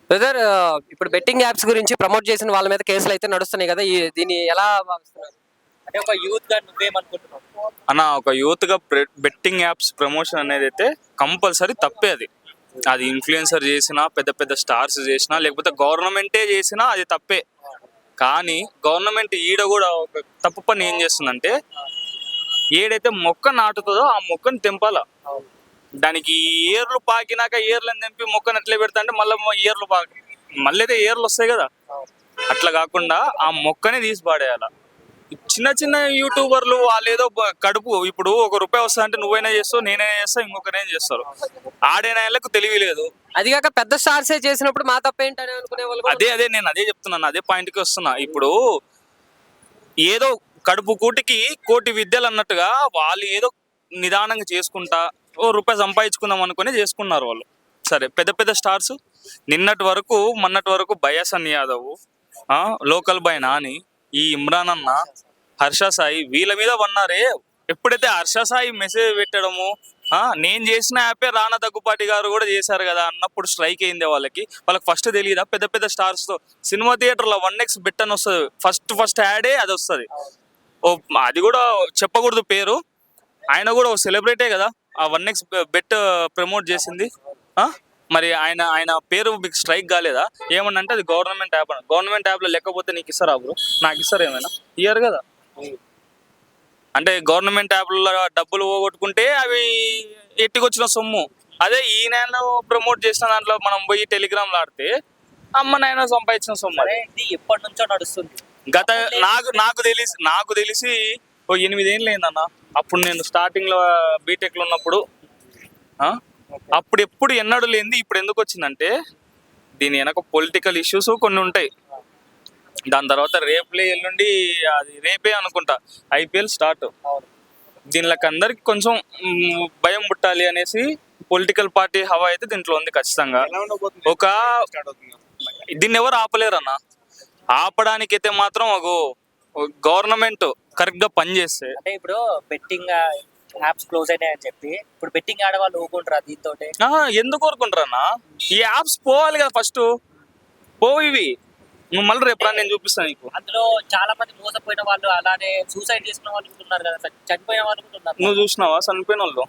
Brother, ఇప్పుడు betting apps గురించి promote చేసిన వాళ్ళ మీద కేసులు అయితే నడుస్తున్నాయి కదా, దీన్ని ఎలా భావిస్తున్నారు? అంటే ఒక యూత్ గా నువ్వేమనుకుంటున్నావు? అన్న, ఒక యూత్ గా బెట్టింగ్ యాప్స్ ప్రమోషన్ అనేది అయితే కంపల్సరీ తప్పే. అది అది ఇన్ఫ్లుయెన్సర్ చేసినా, పెద్ద పెద్ద స్టార్స్ చేసినా, లేకపోతే గవర్నమెంటే చేసినా అది తప్పే. కానీ గవర్నమెంట్ ఈడ కూడా ఒక తప్పు పని ఏం చేస్తుందంటే, ఏడైతే మొక్క నాటుతుందో ఆ మొక్కను తెంపాల. దానికి ఏర్లు పాకినాక ఏర్లను తెంపి మొక్కను ఎట్లా పెడతా అంటే మళ్ళీ ఏర్లు పాకి మళ్ళీ అయితే ఏర్లు వస్తాయి కదా. అట్లా కాకుండా ఆ మొక్కనే తీసి పాడేయాల. చిన్న చిన్న యూట్యూబర్లు వాళ్ళు ఏదో కడుపు ఇప్పుడు ₹1 వస్తా అంటే నువ్వైనా చేస్తావు, నేనైనా చేస్తా, ఇంకొకరైనా చేస్తారు. ఆడేనాళ్ళకు తెలివి లేదు. అది కాక పెద్ద స్టార్సే చేసినప్పుడు మా తప్పేంటని అనుకునే వాళ్ళు కూడా అదే నేను అదే చెప్తున్నాను, అదే పాయింట్కి వస్తున్నా. ఇప్పుడు ఏదో కడుపు కూటికి కోటి విద్యలు అన్నట్టుగా వాళ్ళు ఏదో నిదానంగా చేసుకుంటా ₹1 సంపాదించుకుందాం అనుకుని చేసుకున్నారు వాళ్ళు. సరే, పెద్ద పెద్ద స్టార్స్ మొన్నటి వరకు బయాసన్ యాదవ్, లోకల్ బాయ్ నాని, ఈ ఇమ్రాన్ అన్న, హర్ష సాయి వీళ్ళ మీద పన్నారే. ఎప్పుడైతే హర్ష సాయి మెసేజ్ పెట్టడము, నేను చేసిన యాపే రానా దగ్గుపాటి గారు కూడా చేశారు కదా అన్నప్పుడు స్ట్రైక్ అయింది వాళ్ళకి ఫస్ట్ తెలియదా? పెద్ద పెద్ద స్టార్స్ తో సినిమా థియేటర్లో 1x బెట్ అని వస్తుంది, ఫస్ట్ యాడే అది వస్తుంది. అది కూడా చెప్పకూడదు పేరు, ఆయన కూడా ఓ సెలబ్రిటీ కదా ఆ 1x బెట్ ప్రమోట్ చేసింది. మరి ఆయన పేరు మీకు స్ట్రైక్ కాలేదా? ఏమన్నా అంటే అది గవర్నమెంట్ యాప్ అని. గవర్నమెంట్ యాప్లో లేకపోతే నీకు ఇస్తారా బ్రో? నాకు ఇస్తారు ఏమైనా? ఇయ్యారు కదా. అంటే గవర్నమెంట్ యాప్లలో డబ్బులు పోగొట్టుకుంటే అవి ఎట్టుకొచ్చిన సొమ్ము. అదే ఈ నెలలో ప్రమోట్ చేసిన దాంట్లో మనం పోయి టెలిగ్రామ్లో ఆడితే అమ్మ నాయన సంపాదించిన సొమ్ము. ఇది ఎప్పటి నుంచో నడుస్తుంది. గత నాకు తెలిసి ఓ 8 ఏళ్ళు అయిందన్న. అప్పుడు నేను స్టార్టింగ్ లో బీటెక్ లో ఉన్నప్పుడు, అప్పుడు ఎప్పుడు ఎన్నడూ లేనిది ఇప్పుడు ఎందుకు వచ్చిందంటే, దీని వెనక పొలిటికల్ ఇష్యూస్ కొన్ని ఉంటాయి. దాని తర్వాత ఎల్లుండి అది రేపే అనుకుంటా IPL స్టార్ట్. దీనిలోకి అందరికి కొంచెం భయం పుట్టాలి అనేసి పొలిటికల్ పార్టీ హవా అయితే దీంట్లో ఉంది ఖచ్చితంగా. దీన్ని ఎవరు ఆపలేరన్న. ఆపడానికైతే మాత్రం గవర్నమెంట్ కరెక్ట్ గా పనిచేస్తే. అంటే ఇప్పుడు బెట్టింగ్ యాప్స్ క్లోజ్ అయినాయని చెప్పి ఇప్పుడు బెట్టింగ్ ఆడవాళ్ళు ఊరుకుంటారా దీంతో? ఎందుకు ఊరుకుంటారన్నా? ఈ యాప్స్ పోవాలి కదా ఫస్ట్. ఇవి నువ్వు మళ్ళీ రేపు నేను చూపిస్తాను నీకు. అందులో చాలా మంది మోసపోయిన వాళ్ళు, అలానే సూసైడ్ చేసుకున్న వాళ్ళు ఉంటున్నారు కదా, చనిపోయిన వాళ్ళు ఉంటున్నారు. నువ్వు చూసినావా చనిపోయిన వాళ్ళు?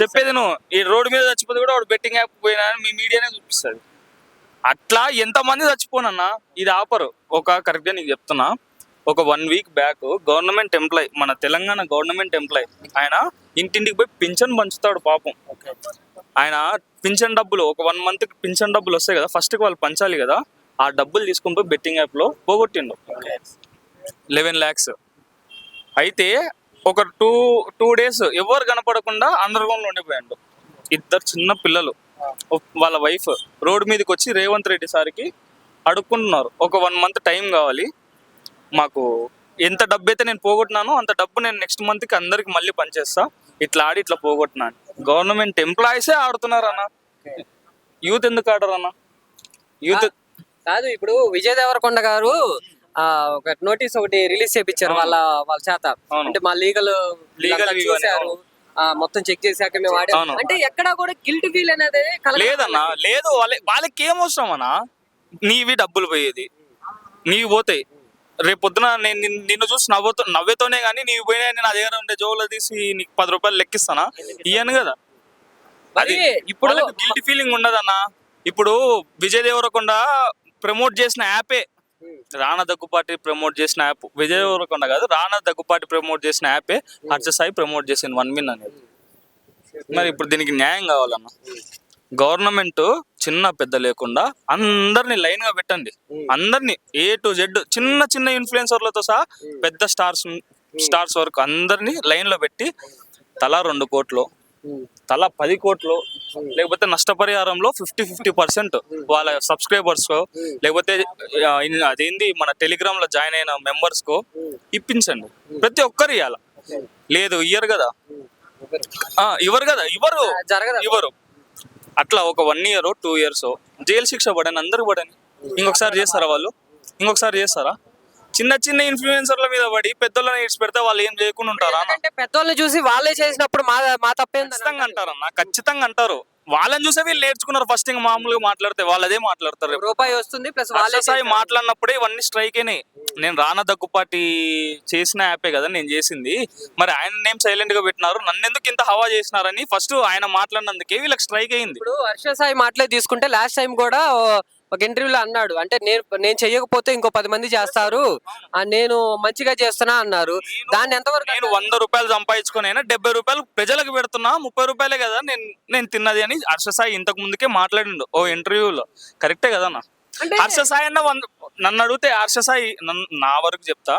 చెప్పేది నువ్వు ఈ రోడ్డు మీద చచ్చిపోతే కూడా వాడు బెట్టింగ్ యాప్ పోయినా మీ మీడియానే చూపిస్తుంది. అట్లా ఎంతమంది చచ్చిపోనన్నా ఇది ఆపరు. కరెక్ట్గా నీకు చెప్తున్నా, ఒక 1 వీక్ బ్యాక్ గవర్నమెంట్ ఎంప్లాయ్, మన తెలంగాణ గవర్నమెంట్ ఎంప్లాయ్, ఆయన ఇంటింటికి పోయి పింఛన్ పంచుతాడు పాపం. ఆయన పింఛన్ డబ్బులు ఒక 1 మంత్ పింఛన్ డబ్బులు వస్తాయి కదా, ఫస్ట్కి వాళ్ళు పంచాలి కదా, ఆ డబ్బులు తీసుకుని పోయి బెట్టింగ్ యాప్లో పోగొట్టిండు 11 lakhs. అయితే ఒక టూ డేస్ ఎవరు కనపడకుండా అండర్ గ్రౌండ్ లో ఉండిపోయాడు. 2 చిన్న పిల్లలు, వాళ్ళ వైఫ్ రోడ్డు మీదకి వచ్చి రేవంత్ రెడ్డి సార్కి అడుక్కుంటున్నారు, ఒక 1 month టైం కావాలి మాకు, ఎంత డబ్బు అయితే నేను పోగొట్టినానో అంత డబ్బు నేను నెక్స్ట్ మంత్కి అందరికి మళ్ళీ పనిచేస్తా, ఇట్లా ఆడి ఇట్లా పోగొట్టినాను. గవర్నమెంట్ ఎంప్లాయీసే ఆడుతున్నారు అన్న. యూత్ ఎందుకు ఆడరు అన్న? యూత్ కాదు, ఇప్పుడు విజయ్ దేవరకొండ గారు ఒక నోటీస్ ఒకటి రిలీజ్ చేయించారు వాళ్ళ చేత. అంటే మా లీగల్ చూసారు, మొత్తం చెక్ చేశాక మేము ఆడాం అంటే ఎక్కడా కూడా గిల్ట్ ఫీల్ అనేది లేదన్నా. లేదు, వాళ్ళకి ఏం అవసరం అన్నా? నీవి డబ్బులు పోయేది, నీవి పోతాయి. రేపు పొద్దున నేను నిన్ను చూసి నవ్వుతోనే కానీ నీవు పోయినా నా దగ్గర ఉండే జోబులో తీసి నీకు ₹10 లెక్కిస్తానా? ఇయ్యను కదా. అది ఇప్పుడు గిల్టీ ఫీలింగ్ ఉండదన్నా. ఇప్పుడు విజయ్ దేవరకొండ ప్రమోట్ చేసిన యాపే రానా దగ్గుపాటి ప్రమోట్ చేసిన యాప్. విజయ్ దేవరకొండ కాదు, రానా దగ్గుపాటి ప్రమోట్ చేసిన యాపే హర్ష సాయి ప్రమోట్ చేసింది 1 min అనేది. మరి ఇప్పుడు దీనికి న్యాయం కావాలన్న. గవర్నమెంట్ చిన్న పెద్ద లేకుండా అందరిని లైన్ గా పెట్టండి. అందరినీ A to Z, చిన్న చిన్న ఇన్ఫ్లుయెన్సర్లతో సహా పెద్ద స్టార్స్ వరకు అందరినీ లైన్ లో పెట్టి తలా 2 కోట్లు, తలా 10 కోట్లు, లేకపోతే నష్టపరిహారంలో 50% వాళ్ళ సబ్స్క్రైబర్స్ కో, లేకపోతే అదేంది మన టెలిగ్రామ్ లో జాయిన్ అయిన మెంబర్స్ కో ఇప్పించండి. ప్రతి ఒక్కరు ఇవ్వాల. లేదు ఇయ్యరు కదా, ఇవ్వరు. అట్లా ఒక 1 year 2 years జైలు శిక్ష పడని అందరికి పడని. ఇంకొకసారి చేస్తారా వాళ్ళు? ఇంకొకసారి చేస్తారా? చిన్న చిన్న ఇన్ఫ్లుయెన్సర్ల మీద పడి పెద్దోళ్ళని ఇడ్చి పెడితే వాళ్ళు ఏం చేయకుండా ఉంటారా? పెద్దోళ్ళని చూసి వాళ్ళే చేసినప్పుడు మా తప్పేం ఖచ్చితంగా అంటారన్నా, ఖచ్చితంగా అంటారు. వాళ్ళని చూసే వీళ్ళు నేర్చుకున్నారు ఫస్ట్. ఇంకా మామూలుగా మాట్లాడితే వాళ్ళు అదే మాట్లాడతారు రేపు. రూపాయి వస్తుంది ప్లస్ వాళ్ళే హర్ష సాయి మాట్లాడినప్పుడే ఇవన్నీ స్ట్రైక్ అయినాయి. నేను రానా దగ్గుపాటి చేసిన యాపే కదా నేను చేసింది, మరి ఆయన నేమ్ సైలెంట్ గా పెట్టినారు, నన్ను ఎందుకు ఇంత హవా చేసినారని ఫస్ట్ ఆయన మాట్లాడినందుకే వీళ్ళకి స్ట్రైక్ అయింది. ఇప్పుడు హర్ష సాయి మాటలే తీసుకుంటే లాస్ట్ టైం కూడా ఒక ఇంటర్వ్యూలో అన్నాడు, అంటే నేను చెయ్యకపోతే ఇంకో 10 మంది చేస్తారు, నేను మంచిగా చేస్తున్నా అన్నారు. దాన్ని ఎంతవరకు నేను 100 రూపాయలు సంపాదించుకుని అయినా 70 రూపాయలు ప్రజలకు పెడుతున్నా, 30 రూపాయలే కదా నేను తిన్నది అని హర్ష సాయి ఇంతకు ముందుకే మాట్లాడిండు ఓ ఇంటర్వ్యూలో. కరెక్టే కదన్నా. అంటే హర్ష సాయి అన్న నన్ను అడిగితే హర్ష సాయి నా వరకు చెప్తా,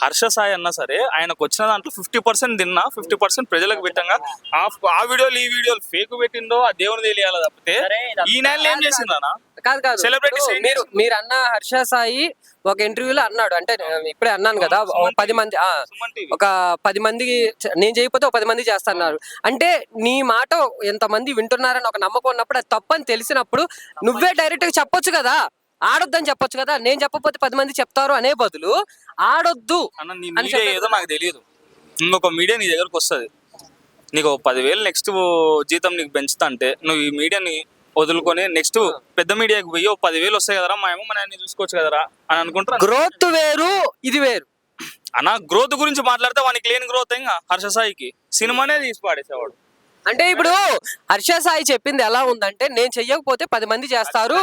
హర్ష సాయి అన్నా సరే ఆయనకు వచ్చిన దాంట్లో 50% తిన్నా, 50% ప్రజలకు పెట్టంగా. ఆ వీడియోలు ఈ వీడియోలు ఫేక్ పెట్టిందో ఆ దేవుని తెలియాలి తప్పితే ఈ నెలలో ఏం చేసిందన్నా? కాదు Celebrities ఇప్పుడు మీరు అన్న హర్ష సాయి ఒక ఇంటర్వ్యూలో అన్నాడు, అంటే ఇప్పుడే అన్నాను కదా, ఒక 10 మంది సుమన్ టీవీ. ఒక 10 మందికి నేను చేయకపోతే ఒక 10 మంది చేస్తున్నారు అంటే నీ మాట ఎంతమంది వింటున్నారని ఒక నమ్మకం ఉన్నప్పుడు అది తప్పని తెలిసినప్పుడు నువ్వే డైరెక్ట్ గా చెప్పొచ్చు కదా, ఆడొద్దని చెప్పొచ్చు కదా. నేను చెప్పకపోతే 10 మంది చెప్తారు అనే బదులు ఆడొద్దు అన్న నీ అని మీడియా ఏదో నాకు తెలియదు, ఇంకొక మీడియా నీ దగ్గరకు వస్తుంది, నీకు 10,000 నెక్స్ట్ జీతం నీకు పెంచుతా అంటే నువ్వు ఈ మీడియాని వదులుకొని నెక్స్ట్ పెద్ద మీడియాకి పోయి 10,000 వస్తాయి కదరా మా ఏమో మన చూసుకోవచ్చు కదరా అని అనుకుంటారా? గ్రోత్ వేరు ఇది వేరు అన్న గ్రోత్ గురించి మాట్లాడితే వానికి లేని గ్రోత్ ఇంకా హర్ష సాయికి సినిమానే తీసి పాడేసేవాడు. అంటే ఇప్పుడు హర్ష సాయి చెప్పింది ఎలా ఉందంటే, నేను చెయ్యకపోతే 10 మంది చేస్తారు,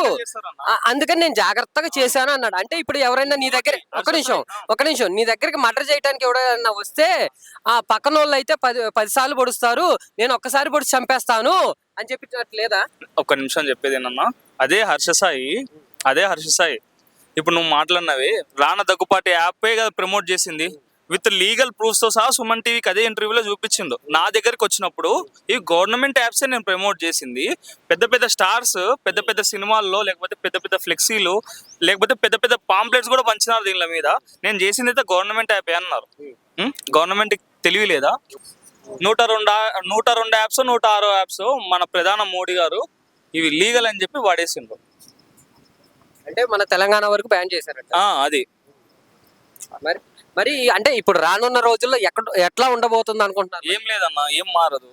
అందుకని నేను జాగ్రత్తగా చేశాను అన్నాడు. అంటే ఇప్పుడు ఎవరైనా నీ దగ్గర ఒక నిమిషం నీ దగ్గరికి మర్డర్ చేయడానికి ఎవరైనా వస్తే ఆ పక్కన వాళ్ళు అయితే 10 సార్లు పొడుస్తారు, నేను ఒక్కసారి పొడిచి చంపేస్తాను అని చెప్పినట్టు లేదా? ఒక్క నిమిషం చెప్పేది ఏంటన్నా, అదే హర్ష సాయి ఇప్పుడు నువ్వు మాట్లాడినవి రానా దగ్గుపాటి యాపే కదా ప్రమోట్ చేసింది, విత్ లీగల్ ప్రూఫ్స్ తో సహా సుమన్ టీవీకి అదే ఇంటర్వ్యూలో చూపించిండు. నా దగ్గరికి వచ్చినప్పుడు ఈ గవర్నమెంట్ యాప్సే నేను ప్రమోట్ చేసింది, పెద్ద పెద్ద స్టార్స్ పెద్ద పెద్ద సినిమాల్లో లేకపోతే పెద్ద పెద్ద ఫ్లెక్సీలు లేకపోతే పెద్ద పెద్ద పాంప్లెట్స్ కూడా పంచినారు దీనిల మీద, నేను చేసింది అయితే గవర్నమెంట్ యాపే అన్నారు. గవర్నమెంట్ తెలివి లేదా? 102 యాప్స్ 106 యాప్స్ మన ప్రధాన మోడీ గారు ఇవి లీగల్ అని చెప్పి వాడేసిండ్రు. అంటే మన తెలంగాణ వరకు బ్యాన్ చేశారంట. అది మరి అంటే ఇప్పుడు రానున్న రోజుల్లో ఎట్లా ఉండబోతుంది అనుకుంటున్నారు? ఏం లేదన్నా, ఏం మారదు,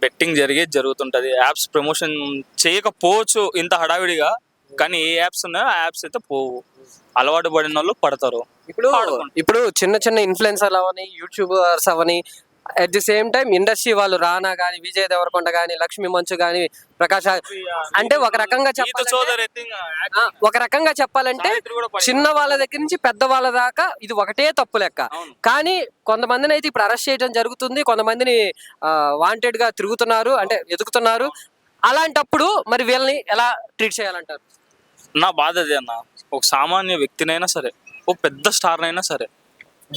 బెట్టింగ్ జరిగేది జరుగుతుంటది. యాప్స్ ప్రమోషన్ చేయకపోవచ్చు ఇంత హడావిడిగా, కానీ ఏ యాప్స్ ఉన్నాయో ఆ యాప్స్ అయితే పోవు, అలవాటు పడిన వాళ్ళు పడతారు. ఇప్పుడు చిన్న ఇన్ఫ్లుయెన్సర్లు అవని, యూట్యూబర్స్ అవని, at the same time industry వాళ్ళు రానా గాని, విజయ్ దేవరకొండ గాని, లక్ష్మీ మంచు గాని, ప్రకాష్ అంటే ఒక రకంగా చెప్పాలంటే చిన్న వాళ్ళ దగ్గర నుంచి పెద్ద వాళ్ళ దాకా ఇది ఒకటే తప్పు లెక్క. కానీ కొంతమందిని అయితే ఇప్పుడు అరెస్ట్ చేయడం జరుగుతుంది, కొంతమందిని వాంటెడ్ గా తిరుగుతున్నారు, అంటే వెతుకుతున్నారు. అలాంటప్పుడు మరి వీళ్ళని ఎలా ట్రీట్ చేయాలంటారు? నా బాధ అదే అన్న, ఒక సామాన్య వ్యక్తినైనా సరే, ఒక పెద్ద స్టార్నైనా సరే,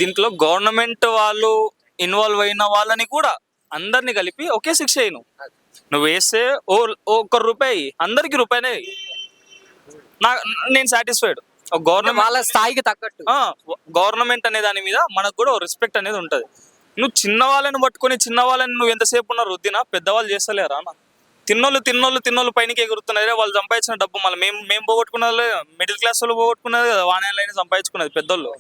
దీంట్లో గవర్నమెంట్ వాళ్ళు ఇన్వాల్వ్ అయిన వాళ్ళని కూడా అందరిని కలిపి ఒకే శిక్ష అయ్యి నువ్వు వేస్తే ఒక్క రూపాయి అందరికి రూపాయనే నేను సాటిస్ఫైడ్. గవర్నమెంట్ వాళ్ళ స్థాయికి తగ్గట్టు గవర్నమెంట్ అనే దాని మీద మనకు కూడా రెస్పెక్ట్ అనేది ఉంటది. నువ్వు చిన్న వాళ్ళని పట్టుకొని చిన్న వాళ్ళని నువ్వు ఎంతసేపు ఉన్నా రుద్దినా పెద్దవాళ్ళు చేస్తలేరా అన్న? తిన్నోళ్ళు పైనకి ఎగురుతున్నారు, వాళ్ళు సంపాదించిన డబ్బు మళ్ళీ మేము పోగొట్టుకున్నది, మిడిల్ క్లాస్ వాళ్ళు పోగొట్టుకున్నది కదా, వాణ్యాలైనా సంపాదించుకున్నది పెద్దోళ్ళు.